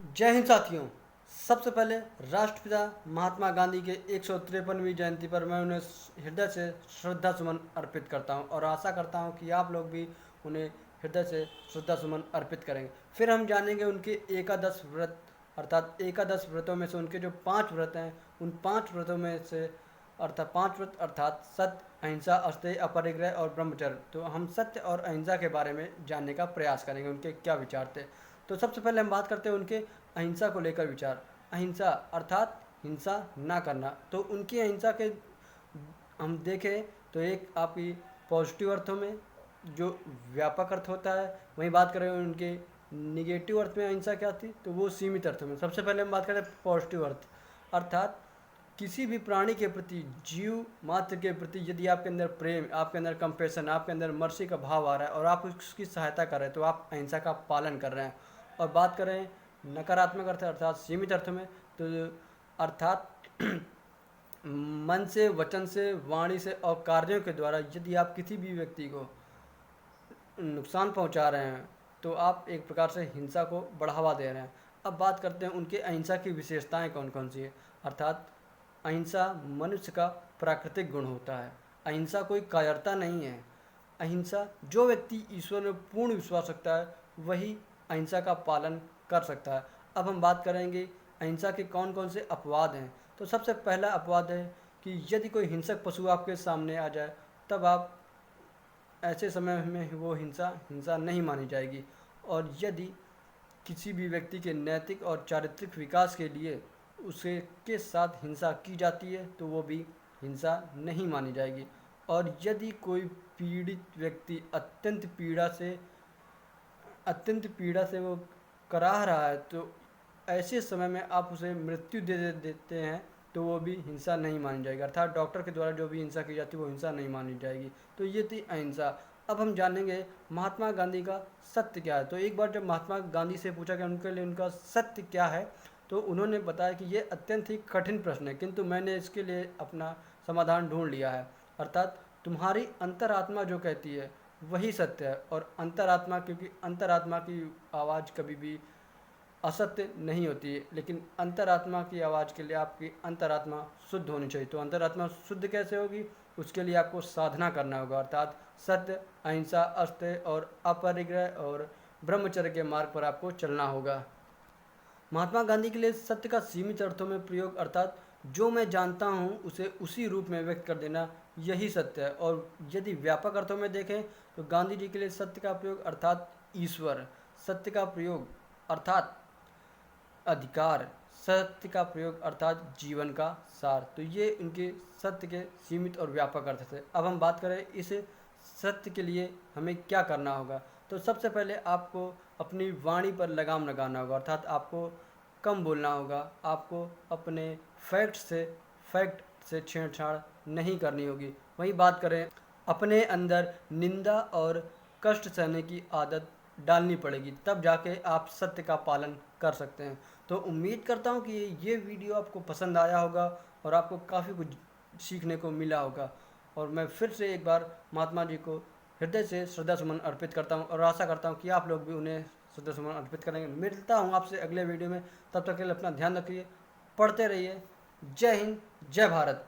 जय हिंद साथियों। सबसे पहले राष्ट्रपिता महात्मा गांधी के 153वीं जयंती पर मैं उन्हें हृदय से श्रद्धा सुमन अर्पित करता हूं और आशा करता हूं कि आप लोग भी उन्हें हृदय से श्रद्धा सुमन अर्पित करेंगे। फिर हम जानेंगे उनके एकादश व्रत अर्थात एकादश व्रतों में से उनके जो 5 व्रत हैं, उन 5 व्रतों में से अर्थात 5 व्रत अर्थात सत्य, अहिंसा, अस्तेय, अपरिग्रह और ब्रह्मचर्य। तो हम सत्य और अहिंसा के बारे में जानने का प्रयास करेंगे, उनके क्या विचार थे। तो सबसे पहले हम बात करते हैं उनके अहिंसा को लेकर विचार। अहिंसा अर्थात हिंसा ना करना। तो उनकी अहिंसा के हम देखें तो एक आपकी पॉजिटिव अर्थों में जो व्यापक अर्थ होता है, वहीं बात करें उनके निगेटिव अर्थ में अहिंसा क्या थी, तो वो सीमित अर्थों में। सबसे पहले हम बात करें पॉजिटिव अर्थ अर्थात किसी भी प्राणी के प्रति, जीव मात्र के प्रति यदि आपके अंदर प्रेम, आपके अंदर कंपेशन, आपके अंदर मर्सी का भाव आ रहा है और आप उसकी सहायता कर रहे हैं, तो आप अहिंसा का पालन कर रहे हैं। और बात करें नकारात्मक अर्थ अर्थात सीमित अर्थ में, तो अर्थात मन से, वचन से, वाणी से और कार्यों के द्वारा यदि आप किसी भी व्यक्ति को नुकसान पहुंचा रहे हैं, तो आप एक प्रकार से हिंसा को बढ़ावा दे रहे हैं। अब बात करते हैं उनके अहिंसा की विशेषताएं कौन कौन सी है। अर्थात अहिंसा मनुष्य का प्राकृतिक गुण होता है। अहिंसा कोई कायरता नहीं है। अहिंसा, जो व्यक्ति ईश्वर में पूर्ण विश्वास रखता है वही अहिंसा का पालन कर सकता है। अब हम बात करेंगे अहिंसा के कौन कौन से अपवाद हैं। तो सबसे पहला अपवाद है कि यदि कोई हिंसक पशु आपके सामने आ जाए, तब आप ऐसे समय में वो हिंसा नहीं मानी जाएगी। और यदि किसी भी व्यक्ति के नैतिक और चारित्रिक विकास के लिए उसे के साथ हिंसा की जाती है, तो वो भी हिंसा नहीं मानी जाएगी। और यदि कोई पीड़ित व्यक्ति अत्यंत पीड़ा से वो कराह रहा है, तो ऐसे समय में आप उसे मृत्यु देते हैं, तो वो भी हिंसा नहीं मानी जाएगी। अर्थात डॉक्टर के द्वारा जो भी हिंसा की जाती है वो हिंसा नहीं मानी जाएगी। तो ये थी अहिंसा। अब हम जानेंगे महात्मा गांधी का सत्य क्या है। तो एक बार जब महात्मा गांधी से पूछा कि उनके लिए उनका सत्य क्या है, तो उन्होंने बताया कि ये अत्यंत ही कठिन प्रश्न है, किंतु मैंने इसके लिए अपना समाधान ढूंढ लिया है। अर्थात तुम्हारी अंतरात्मा जो कहती है वही सत्य है। और अंतरात्मा, क्योंकि अंतरात्मा की आवाज़ कभी भी असत्य नहीं होती है, लेकिन अंतरात्मा की आवाज़ के लिए आपकी अंतरात्मा शुद्ध होनी चाहिए। तो अंतरात्मा शुद्ध कैसे होगी, उसके लिए आपको साधना करना होगा। अर्थात सत्य, अहिंसा, अस्तेय और अपरिग्रह और ब्रह्मचर्य के मार्ग पर आपको चलना होगा। महात्मा गांधी के लिए सत्य का सीमित अर्थों में प्रयोग अर्थात जो मैं जानता हूँ उसे उसी रूप में व्यक्त कर देना, यही सत्य है। और यदि व्यापक अर्थों में देखें तो गांधी जी के लिए सत्य का प्रयोग अर्थात ईश्वर, सत्य का प्रयोग अर्थात अधिकार, सत्य का प्रयोग अर्थात जीवन का सार। तो ये उनके सत्य के सीमित और व्यापक अर्थ थे। अब हम बात करें इस सत्य के लिए हमें क्या करना होगा। तो सबसे पहले आपको अपनी वाणी पर लगाम लगाना होगा। अर्थात आपको कम बोलना होगा। आपको अपने फैक्ट से छेड़छाड़ नहीं करनी होगी। वहीं बात करें, अपने अंदर निंदा और कष्ट सहने की आदत डालनी पड़ेगी, तब जाके आप सत्य का पालन कर सकते हैं। तो उम्मीद करता हूँ कि ये वीडियो आपको पसंद आया होगा और आपको काफ़ी कुछ सीखने को मिला होगा। और मैं फिर से एक बार महात्मा जी को हृदय से श्रद्धा सुमन अर्पित करता हूँ और आशा करता हूँ कि आप लोग भी उन्हें श्रद्धा सुमन अर्पित करेंगे। मिलता हूँ आपसे अगले वीडियो में, तब तक के लिए अपना ध्यान रखिए, पढ़ते रहिए। जय हिंद, जय भारत।